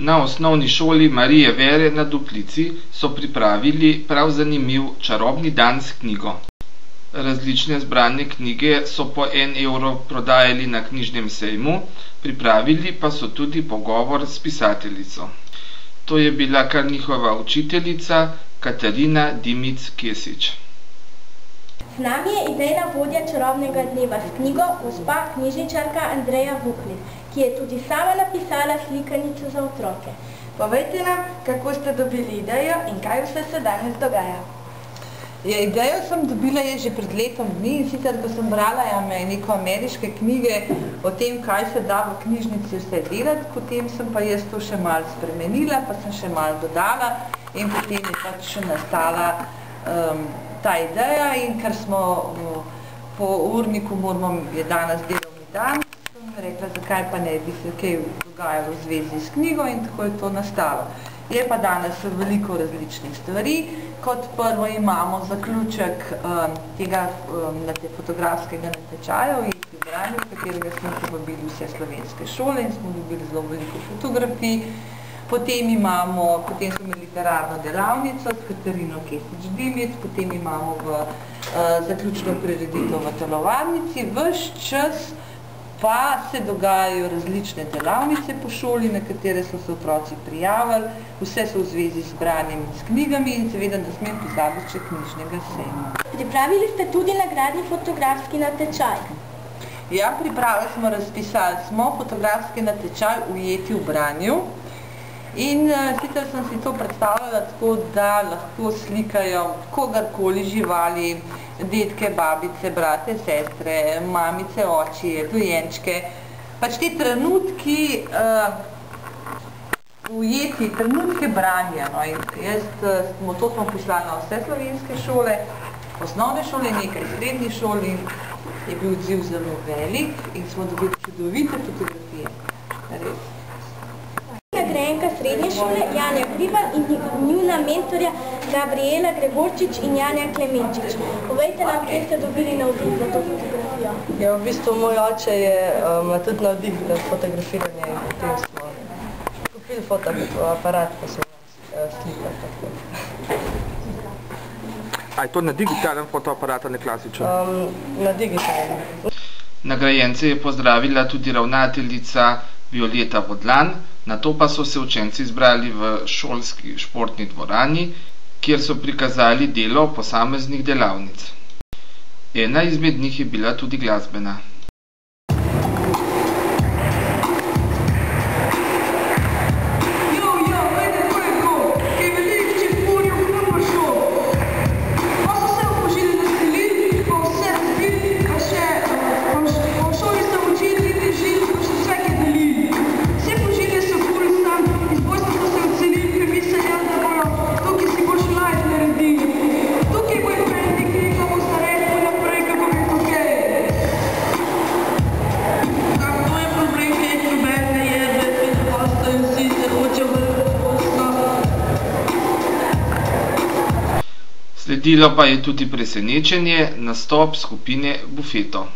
Na osnovni šoli Marije Vere na Duplici so pripravili prav zanimiv čarobni dan s knjigo. Različne zbrane knjige so po 1 evro prodajali na knjižnem sejmu, pripravili pa so tudi pogovor s pisateljico. To je bila kar njihova učiteljica Katarina Dimic-Kesič. Z nami je idejna vodja čarobnega dneva s knjigo gospa knjižničarka Andreja Vuklis, ki je tudi sama napisala slikanico za otroke. Povejte nam, kako ste dobili idejo in kaj vse se danes dogaja. Idejo sem dobila že pred letom dni, in sicer, ko sem brala neko ameriške knjige o tem, kaj se da v knjižnici vse delati, potem sem pa jaz to še malo spremenila, pa sem še malo dodala in potem je pač nastala ta ideja, in ker smo po urniku je danes delovni dan, sem rekla, zakaj pa ne bi se kaj dogajalo v zvezi s knjigo, in tako je to nastalo. Je pa danes veliko različnih stvari. Kot prvo imamo zaključek tega fotografskega natečaja v branju, v katerega smo povabili vse slovenske šole in smo dobili zelo veliko fotografij. Potem smo imeli literarno delavnico s Katarino Kesič-Dimic, potem imamo zaključno prireditev v telovadnici. Ves čas pa se dogajajo različne delavnice po šoli, na katere so se otroci prijavili. Vse so v zvezi z branjem in s knjigami in seveda ne smem pozabiti še knjižnega sejma. Pripravili ste tudi nagradni fotografski natečaj. Ja, razpisali smo fotografski natečaj Ujeti v branju. In sicer sem si to predstavljala tako, da lahko slikajo kogarkoli, živali, dedke, babice, brate, sestre, mamice, očije, dojenčke. Pač te trenutki, ujeti, trenutke branja. To smo poslali na vse slovenske šole, osnovne šole, nekaj srednjih šol, in je bil odziv zelo velik in smo dobili čudovite fotografije. Res. Nagrajenka srednje šole Janja Krivan in njuna mentorja Gabriela Gregorčič in Janja Klemenčič. Povejte nam, kje ste dobili navdih za to fotografijo. Ja, v bistvu moj oče je tudi navdih za fotografiranje in potem smo kupili fotoaparat, pa smo slikali tako. A je to na digitalen fotoaparat, ne klasičen? Na digitalen. Nagrajence je pozdravila tudi ravnateljica Violeta Vodlan, nato pa so se učenci zbrali v šolski športni dvorani, kjer so prikazali delo posameznih delavnic. Ena izmed njih je bila tudi glasbena. Sledilo pa je tudi presenečenje, nastop skupine Bufeto.